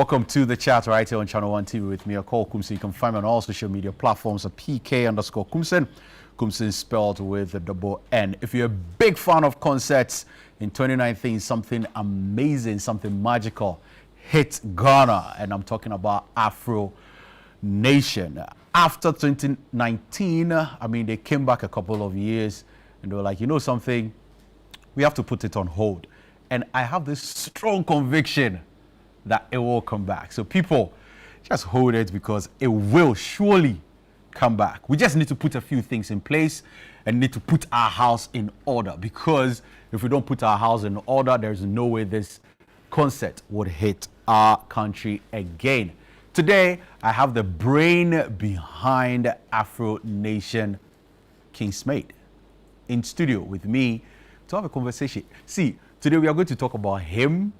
Welcome to the chat right here on ChannelOne TV with me, Akol Kumsin. You can find me on all social media platforms at PK_Kumsin. Kumsin spelled with a double N. If you're a big fan of concerts, in 2019, something amazing, something magical hit Ghana, and I'm talking about Afro Nation. After 2019, I mean, they came back a couple of years and they were like, you know something, we have to put it on hold. And I have this strong conviction that it will come back. So people, just hold it because it will surely come back. We just need to put a few things in place and need to put our house in order, because if we don't put our house in order, there's no way this concert would hit our country again. Today, I have the brain behind Afro Nation, King Smade, in studio with me to have a conversation. See, today we are going to talk about him,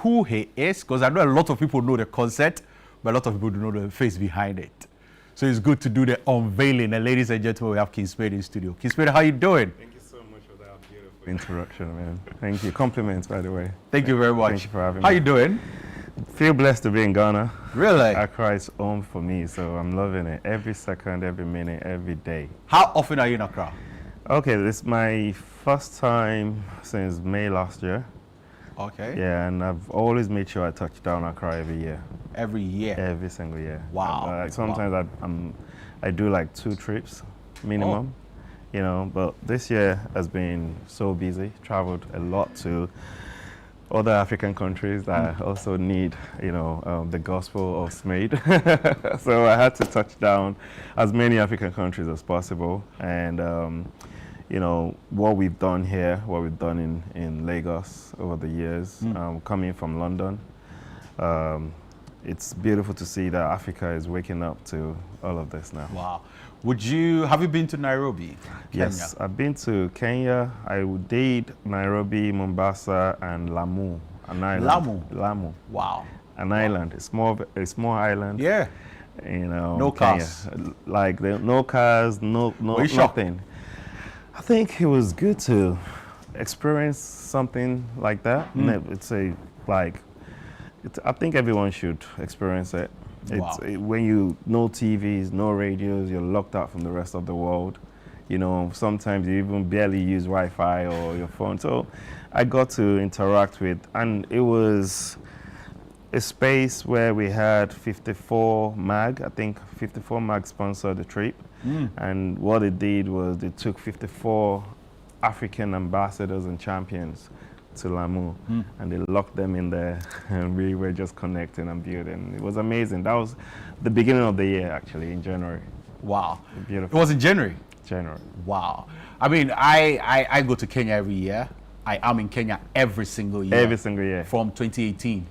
who he is, because I know a lot of people know the concept, but a lot of people don't know the face behind it. So it's good to do the unveiling. And ladies and gentlemen, we have King Smade in studio. King Smade, how you doing? Thank you so much for that beautiful introduction, man. Thank you. Compliments, by the way. Thank you very much. Thank you for having me. How you doing? Feel blessed to be in Ghana. Really? Accra is home for me, so I'm loving it. Every second, every minute, every day. How often are you in Accra? Okay, this is my first time since May last year. Okay. Yeah, and I've always made sure I touch down Accra every year. Every year? Every single year. Wow. Sometimes I do like 2 trips minimum, you know, but this year has been so busy. Traveled a lot to other African countries that also need, you know, the gospel of Smade. So I had to touch down as many African countries as possible. And, you know, what we've done here, what we've done in Lagos over the years, coming from London, it's beautiful to see that Africa is waking up to all of this now. Wow. Have you been to Nairobi, Kenya? Yes, I've been to Kenya. I did Nairobi, Mombasa, and Lamu, an island. Lamu. Wow. An island. It's a small island. Yeah. You know, no Kenya. cars. Like no cars, nothing. I think it was good to experience something like that. I think everyone should experience it. Wow. When you no TVs, no radios, you're locked out from the rest of the world. You know, sometimes you even barely use Wi-Fi or your phone. So I got to interact with, and it was a space where we had 54 MAG. I think 54 MAG sponsored the trip. And what they did was they took 54 African ambassadors and champions to Lamu, and they locked them in there, and we were just connecting and building. It was amazing. That was the beginning of the year, actually, in January. Wow. Beautiful. It was in January? January. Wow. I mean, I go to Kenya every year. I am in Kenya every single year. Every single year. From 2018.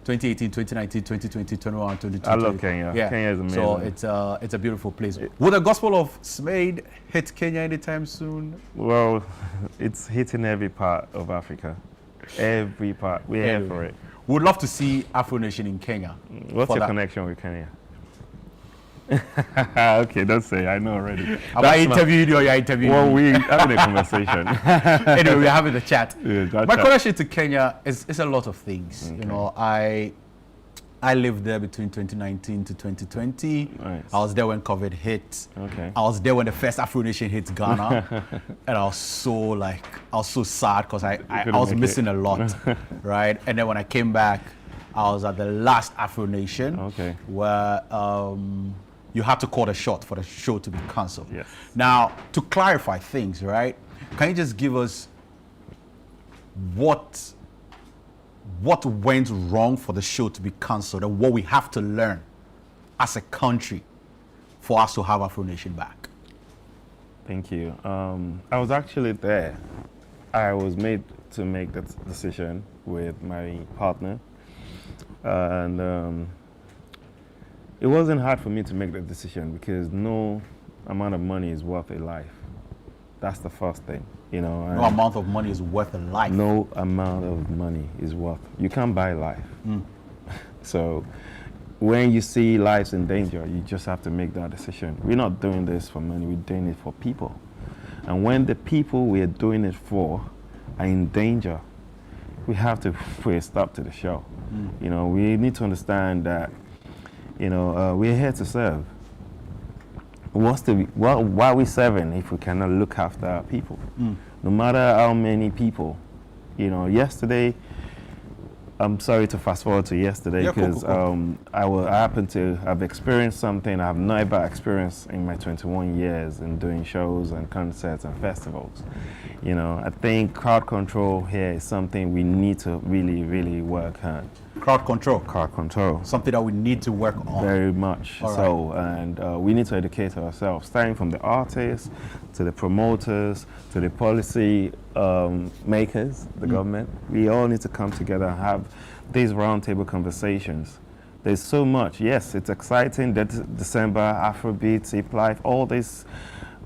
2018, 2019, 2020, 2021, 2022. I love Kenya. Yeah. Kenya is amazing. So it's a beautiful place. Will the gospel of Smade hit Kenya anytime soon? Well, it's hitting every part of Africa. Every part. We're here for it. We'd love to see Afro Nation in Kenya. What's your connection with Kenya? Okay, don't say. I know already. Am I interviewing you or you're interviewing Well, me? we're having a conversation. Anyway, we're having a chat. Yeah, My connection to Kenya is a lot of things. Okay. You know, I lived there between 2019 to 2020. Nice. I was there when COVID hit. Okay. I was there when the first Afro Nation hit Ghana. And I was so sad because I was missing a lot, right? And then when I came back, I was at the last Afro Nation, where you had to call a shot for the show to be cancelled. Yes. Now, to clarify things, right? Can you just give us what went wrong for the show to be cancelled and what we have to learn as a country for us to have Afro Nation back? Thank you. I was actually there. I was made to make that decision with my partner. And it wasn't hard for me to make that decision because no amount of money is worth a life. That's the first thing, you know. No amount of money is worth a life. No amount of money is worth. You can't buy life. So when you see lives in danger, you just have to make that decision. We're not doing this for money. We're doing it for people. And when the people we are doing it for are in danger, we have to put a stop to the show. You know, we need to understand that, you know, we're here to serve. Why are we serving if we cannot look after our people? No matter how many people, you know, yesterday, I'm sorry to fast forward to yesterday because I happened to have experienced something I've never experienced in my 21 years in doing shows and concerts and festivals. You know, I think crowd control here is something we need to really, really work on. Crowd control. Crowd control. Something that we need to work on. Very much so, and we need to educate ourselves, starting from the artists, to the promoters, to the policy makers, the government. We all need to come together and have these roundtable conversations. There's so much. Yes, it's exciting that December, Afrobeats, Hip Life, all this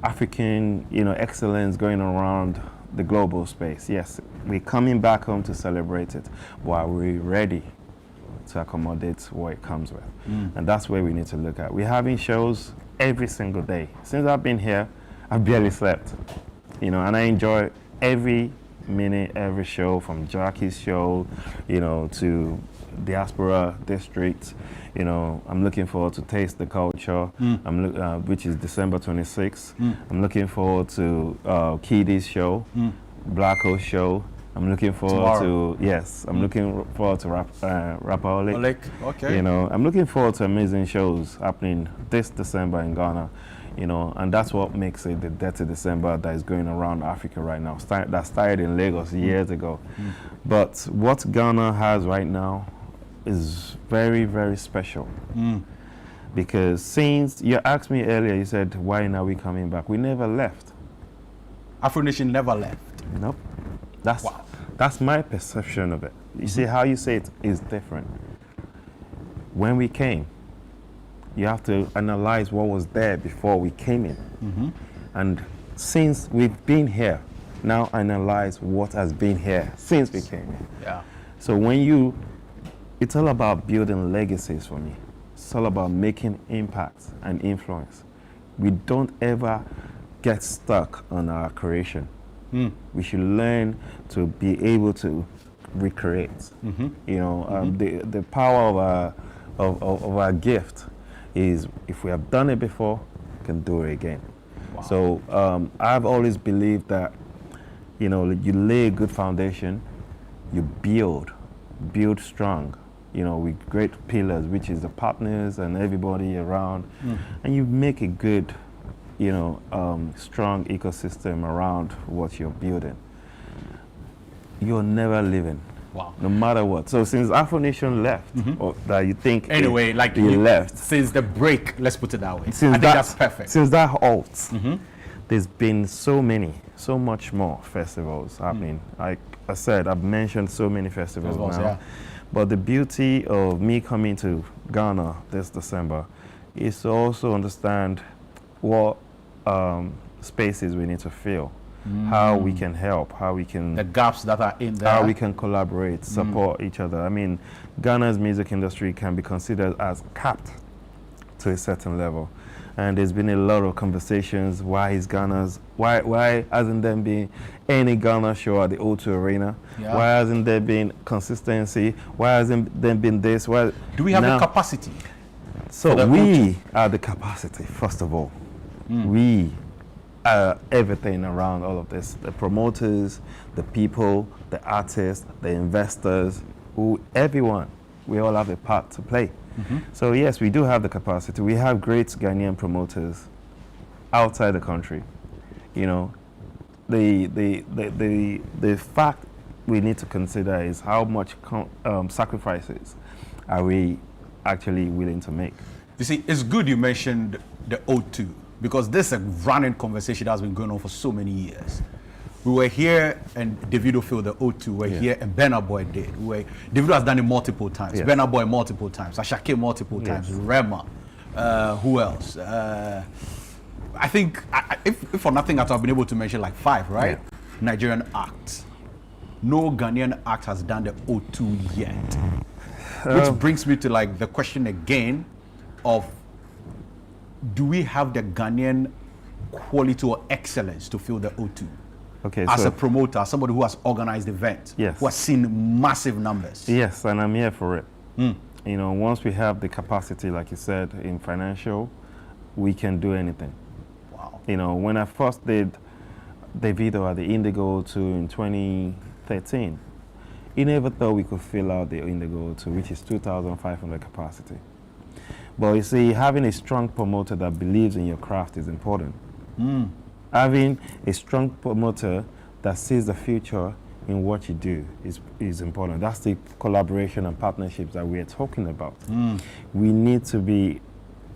African, you know, excellence going around the global space. Yes, we're coming back home to celebrate it, but are we ready to accommodate what it comes with? And that's where we need to look at. We're having shows every single day. Since I've been here, I've barely slept, you know, and I enjoy every minute, every show, from Jackie's show, you know, to Diaspora District. You know, I'm looking forward to Taste the Culture, which is December 26th. I'm looking forward to Kidi's show, Black Host show. I'm looking forward to, I'm looking forward to Rapaholic. Okay. You know, I'm looking forward to amazing shows happening this December in Ghana. You know, and that's what makes it the Dirty December that is going around Africa right now. That started in Lagos years ago. But what Ghana has right now is very, very special. Because since you asked me earlier, you said, why are we coming back? We never left. Afro Nation never left. Nope. That's my perception of it. You see, how you say it is different. When we came, you have to analyze what was there before we came in. And since we've been here, now analyze what has been here since we came in. So it's all about building legacies for me. It's all about making impact and influence. We don't ever get stuck on our creation. We should learn to be able to recreate. You know, the power of our gift is, if we have done it before, we can do it again. So I've always believed that, you know, you lay a good foundation, you build strong, you know, with great pillars, which is the partners and everybody around, and you make a good, you know, strong ecosystem around what you're building. You're never leaving. No matter what. So since Afro Nation left, or that you think anyway, like you left, since the break, let's put it that way. Since I think that's perfect. Since that halt, there's been so much more festivals happening. Like I said, I've mentioned so many festivals now. But the beauty of me coming to Ghana this December is to also understand what spaces we need to fill. How we can help, how we can... The gaps that are in there. How we can collaborate, support each other. I mean, Ghana's music industry can be considered as capped to a certain level. And there's been a lot of conversations, why hasn't there been any Ghana show at the O2 Arena? Why hasn't there been consistency? Why hasn't there been this? Why, do we have the capacity? So we are the capacity, first of all. We everything around all of this, the promoters, the people, the artists, the investors, everyone, we all have a part to play. So yes, we do have the capacity. We have great Ghanaian promoters outside the country. You know, the fact we need to consider is how much sacrifices are we actually willing to make. You see, it's good you mentioned the O2, because this is a running conversation that has been going on for so many years. We were here and Davido filled the O2. We're here and Burna Boy did. Davido has done it multiple times. Burna Boy multiple times. Ashake multiple times. Rema. Who else? I think, if for nothing else, I've been able to mention like 5, right? Nigerian acts. No Ghanaian act has done the O2 yet. Which brings me to like the question again of, do we have the Ghanaian quality or excellence to fill the O2? Okay, as so a promoter, somebody who has organized events, yes, who has seen massive numbers. Yes, and I'm here for it. You know, once we have the capacity, like you said, in financial, we can do anything. Wow. You know, when I first did Davido at the Indigo 2 in 2013, he never thought we could fill out the Indigo 2, which is 2,500 capacity. But you see, having a strong promoter that believes in your craft is important. Having a strong promoter that sees the future in what you do is important. That's the collaboration and partnerships that we're talking about. We need to be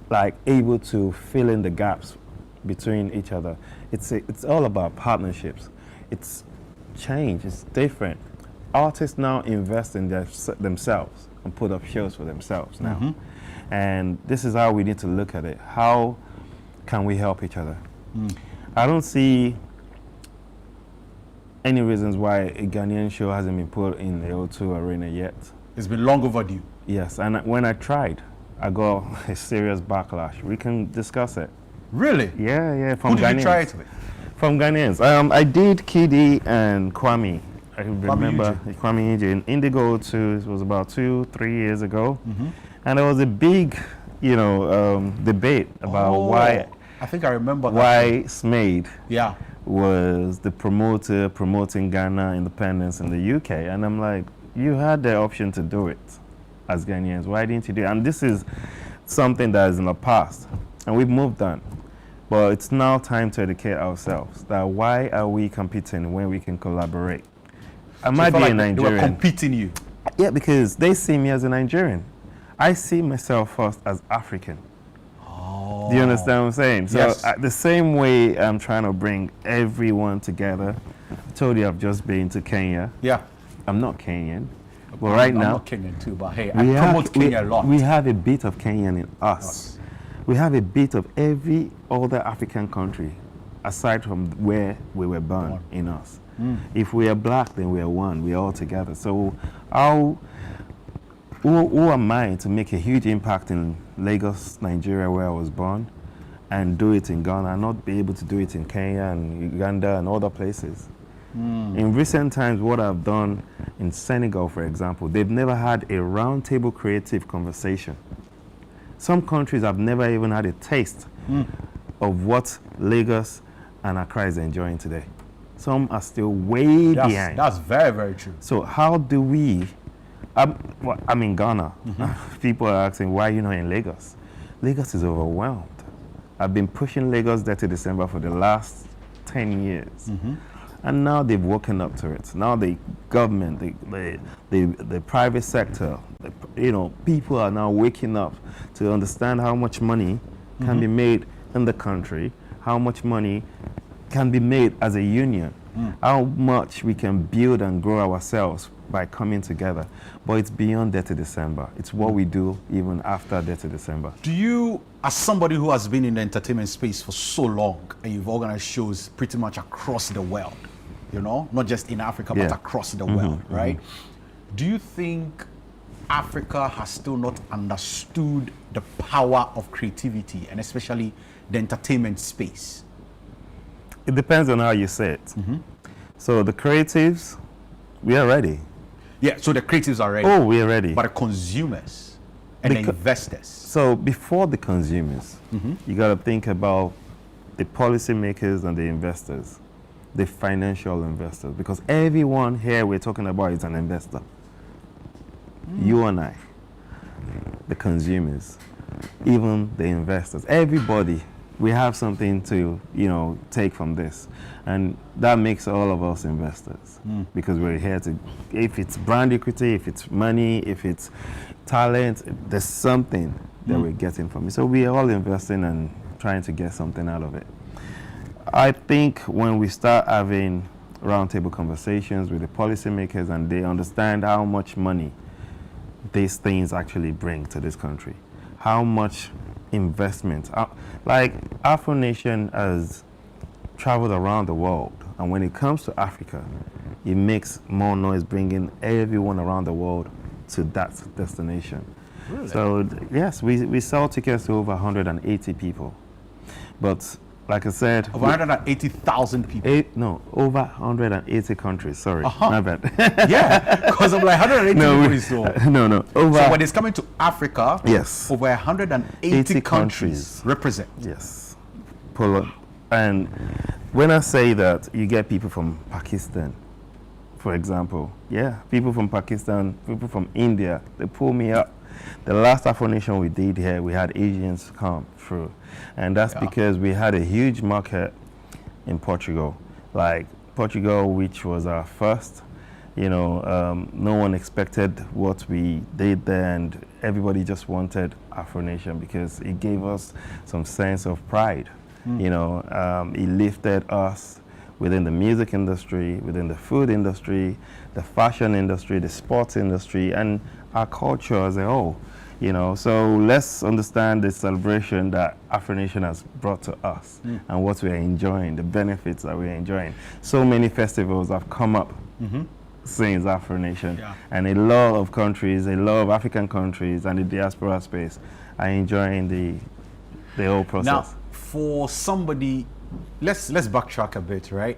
like able to fill in the gaps between each other. It's all about partnerships. It's change, it's different. Artists now invest in themselves and put up shows for themselves now. And this is how we need to look at it. How can we help each other? I don't see any reasons why a Ghanaian show hasn't been put in the O2 Arena yet. It's been long overdue. Yes, and when I tried, I got a serious backlash. We can discuss it. Really? Yeah, from Who did Ghanaians. you try it with? From Ghanaians. I did Kidi and Kwame. I remember Kwame Ije. In Indigo 2, it was about 2-3 years ago. And there was a big, debate about why. I think I remember that. Why Smade Yeah. was the promoter promoting Ghana independence in the UK. And I'm like, you had the option to do it as Ghanaians. Why didn't you do it? And this is something that is in the past. And we've moved on. But it's now time to educate ourselves that why are we competing when we can collaborate? I might be a Nigerian. They were competing you. Yeah, because they see me as a Nigerian. I see myself first as African. Do you understand what I'm saying? So Yes. the same way I'm trying to bring everyone together. I told you I've just been to Kenya. Yeah. I'm not Kenyan. But right I'm now, not Kenyan too, but hey, I promote Kenya a lot. We have a bit of Kenyan in us. We have a bit of every other African country, aside from where we were born in us. If we are black, then we are one. We are all together. So who am I to make a huge impact in Lagos, Nigeria, where I was born, and do it in Ghana, and not be able to do it in Kenya and Uganda and other places? In recent times, what I've done in Senegal, for example, they've never had a roundtable creative conversation. Some countries have never even had a taste of what Lagos and Accra is enjoying today. Some are still way behind. That's very, very true. So how do we, I'm in Ghana. People are asking, why are you not in Lagos? Lagos is overwhelmed. I've been pushing Lagos Dirty December for the last 10 years. And now they've woken up to it. Now the government, the private sector, people are now waking up to understand how much money can be made in the country, how much money can be made as a union, how much we can build and grow ourselves by coming together. But it's beyond Dirty December. It's what we do even after Dirty December. Do you, as somebody who has been in the entertainment space for so long, and you've organized shows pretty much across the world, not just in Africa, but across the world, right? Do you think Africa has still not understood the power of creativity, and especially the entertainment space? It depends on how you say it. So the creatives, we are ready. Yeah, so the creatives are ready. Oh, we are ready. But the consumers and the investors. So before the consumers, you got to think about the policymakers and the investors, the financial investors, because everyone here we're talking about is an investor. You and I, the consumers, even the investors, everybody, we have something to, take from this. And that makes all of us investors because we're here to, if it's brand equity, if it's money, if it's talent, there's something that we're getting from it. So we are all investing and trying to get something out of it. I think when we start having roundtable conversations with the policymakers and they understand how much money these things actually bring to this country, how much investment, like Afro Nation has traveled around the world, and when it comes to Africa, it makes more noise bringing everyone around the world to that destination. Really? So yes, we sell tickets to over 180 people, but like I said, Over 180,000 people. over 180 countries. Sorry, my bad. Yeah, because I'm like 180 people is so. No. Over. So when it's coming to Africa, yes, over 180 countries represent. Yes, Poland. And when I say that, you get people from Pakistan, for example. Yeah, people from Pakistan, people from India, they pull me up. The last Afro Nation we did here, we had Asians come through. And that's because we had a huge market in Portugal. Like Portugal, which was our first, no one expected what we did there, and everybody just wanted Afro Nation because it gave us some sense of pride. It lifted us within the music industry, within the food industry, the fashion industry, the sports industry, and our culture as a whole. So let's understand the celebration that Afro Nation has brought to us and what we're enjoying, the benefits that we're enjoying. So many festivals have come up since Afro Nation, and a lot of countries, a lot of African countries and the diaspora space are enjoying the whole process. Now, for somebody, let's backtrack a bit, right?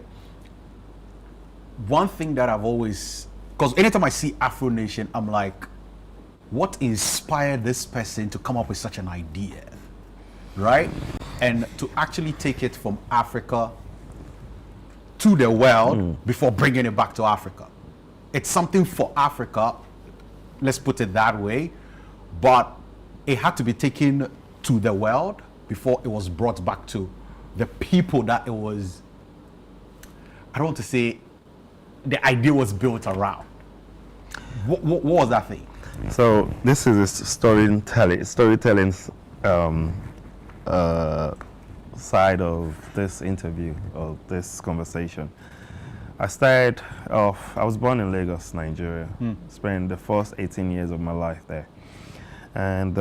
One thing that I've always, because anytime I see Afro Nation, I'm like, what inspired this person to come up with such an idea, right? And to actually take it from Africa to the world before bringing it back to Africa. It's something for Africa, let's put it that way, but it had to be taken to the world before it was brought back to the people that it was, I don't want to say the idea was built around. What was that thing? So this is a storytelling side of this interview, of this conversation. I started off, I was born in Lagos, Nigeria. Spent the first 18 years of my life there. And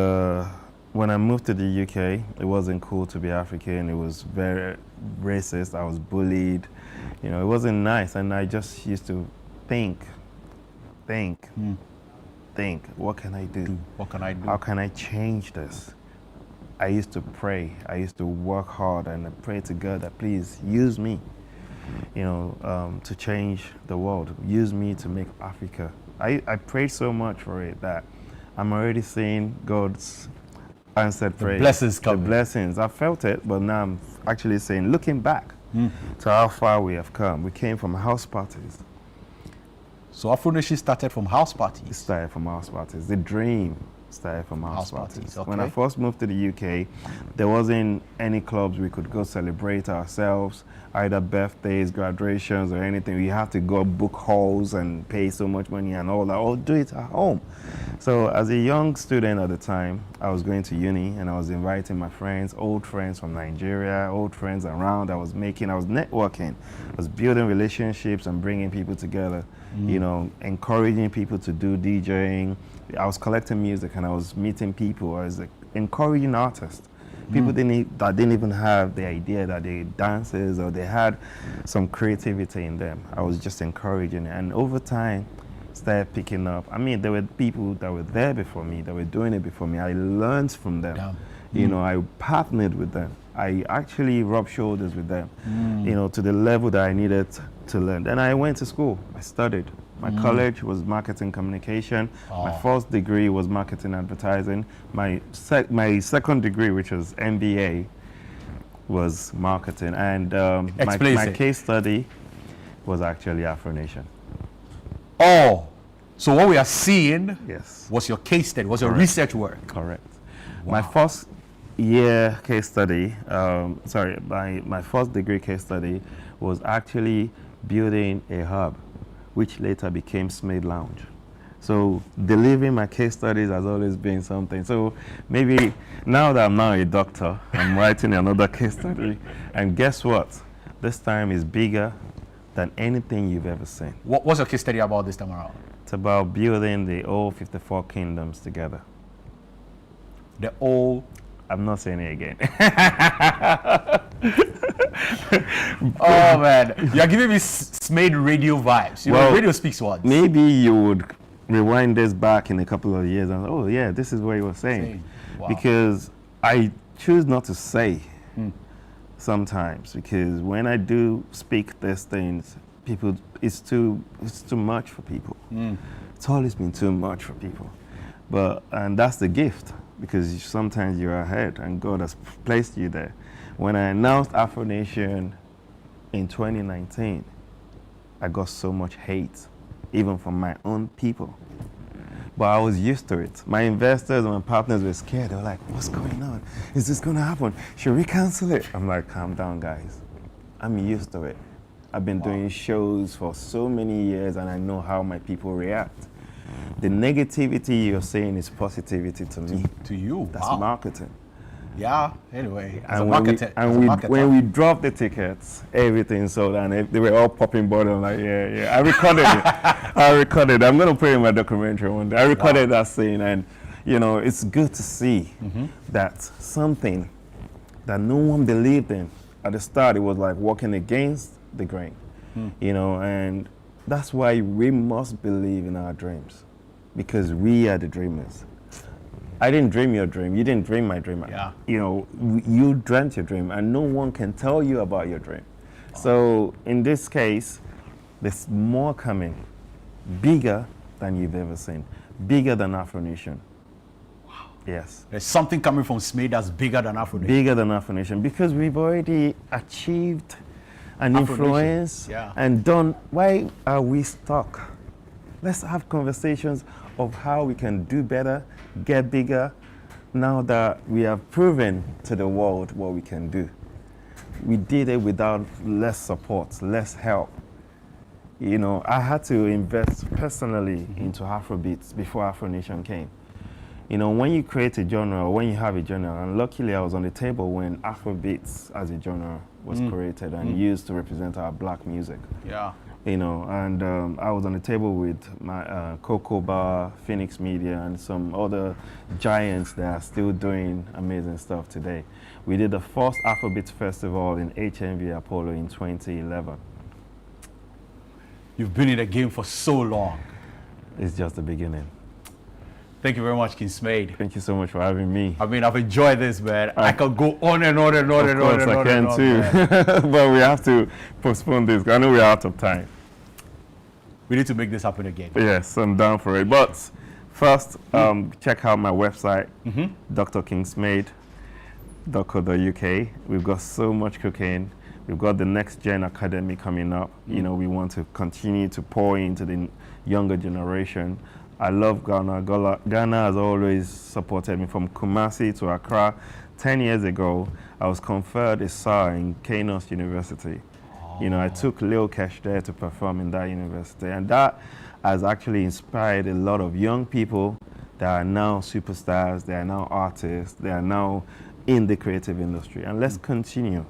when I moved to the UK, it wasn't cool to be African. It was very racist. I was bullied. It wasn't nice. And I just used to think, what can I do? What can I do? How can I change this? I used to pray. I used to work hard and I pray to God that please use me, to change the world. Use me to make Africa. I prayed so much for it that I'm already seeing God's answered prayer. Blessings coming. The blessings. I felt it, but now I'm actually saying, looking back to how far we have come. We came from house parties. So Afro Nation started from house parties? It started from house parties. The dream started from house parties. Okay. When I first moved to the UK, there wasn't any clubs we could go celebrate ourselves, either birthdays, graduations, or anything. We had to go book halls and pay so much money and all that, or do it at home. So as a young student at the time, I was going to uni and I was inviting my friends, old friends from Nigeria, old friends around. I was networking. I was building relationships and bringing people together, encouraging people to do DJing. I was collecting music and I was meeting people. I was encouraging artists. People that didn't even have the idea that they dancers or they had some creativity in them. I was just encouraging it. And over time, started picking up. I mean, there were people that were there before me, that were doing it before me. I learned from them. I partnered with them. I actually rubbed shoulders with them, to the level that I needed to learn. Then I went to school. I studied. My college was marketing communication. My first degree was marketing advertising. My second degree, which was MBA, was marketing. And my case study was actually Afro Nation. Oh, so what we are seeing was your case study, was your research work. Correct. Wow. My first year case study, my first degree case study was actually building a hub, which later became Smade Lounge. So delivering my case studies has always been something. So maybe now that I'm now a doctor, I'm writing another case study, and guess what? This time is bigger than anything you've ever seen. What's your case study about this time around? It's about building the old 54 kingdoms together. The old... I'm not saying it again. Oh man, you're giving me Smade radio vibes. Radio speaks once. Maybe you would rewind this back in a couple of years and oh yeah, this is what he was saying. Wow. Because I choose not to say sometimes, because when I do speak these things, people, it's too much for people. It's always been too much for people. And that's the gift, because sometimes you're ahead and God has placed you there. When I announced Afro Nation in 2019, I got so much hate, even from my own people. But I was used to it. My investors and my partners were scared. They were like, what's going on? Is this going to happen? Should we cancel it? I'm like, calm down, guys. I'm used to it. I've been doing shows for so many years, and I know how my people react. The negativity you're saying is positivity to me. To you? That's marketing. Yeah, anyway. When we dropped the tickets, everything sold, and they were all popping bottles. I'm like, yeah. I recorded it. I recorded it. I'm going to put it in my documentary one day. I recorded that scene, and, you know, it's good to see that something that no one believed in. At the start, it was like walking against the grain, you know, and that's why we must believe in our dreams, because we are the dreamers. I didn't dream your dream. You didn't dream my dream. Yeah. You know, you dreamt your dream, and no one can tell you about your dream. So in this case, there's more coming, bigger than you've ever seen, bigger than Afro Nation. Wow. Yes. There's something coming from Smade that's bigger than Afro Nation. Bigger than Afro Nation, because we've already achieved an influence and done. Why are we stuck? Let's have conversations of how we can do better, get bigger, now that we have proven to the world what we can do. We did it without less support, less help. You know, I had to invest personally into Afrobeats before Afro Nation came. You know, when you create a genre, or when you have a genre, and luckily I was on the table when Afrobeats as a genre was created and used to represent our black music. Yeah. You know, and I was on the table with my Coco Bar, Phoenix Media, and some other giants that are still doing amazing stuff today. We did the first Afrobeats Festival in HMV Apollo in 2011. You've been in the game for so long. It's just the beginning. Thank you very much, King Smade. Thank you so much for having me. I mean, I've enjoyed this, man. I could go on and on and on and on and on. Of course, I can too. But we have to postpone this. I know we're out of time. We need to make this happen again. Yes, I'm down for it. But first, check out my website, drkingsmade.co.uk. We've got so much cooking. We've got the Next Gen Academy coming up. You know, we want to continue to pour into the younger generation. I love Ghana. Ghana has always supported me from Kumasi to Accra. 10 years ago, I was conferred a SAR in Kainos University. You know, I took Lil Kesh there to perform in that university, and that has actually inspired a lot of young people that are now superstars, they are now artists, they are now in the creative industry. And let's continue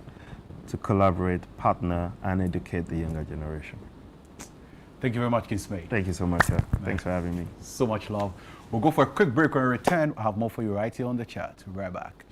to collaborate, partner, and educate the younger generation. Thank you very much, King Smade. Thank you so much, sir. Thanks for having me. So much love. We'll go for a quick break. When we return, I'll have more for you right here on the chat. We'll be right back.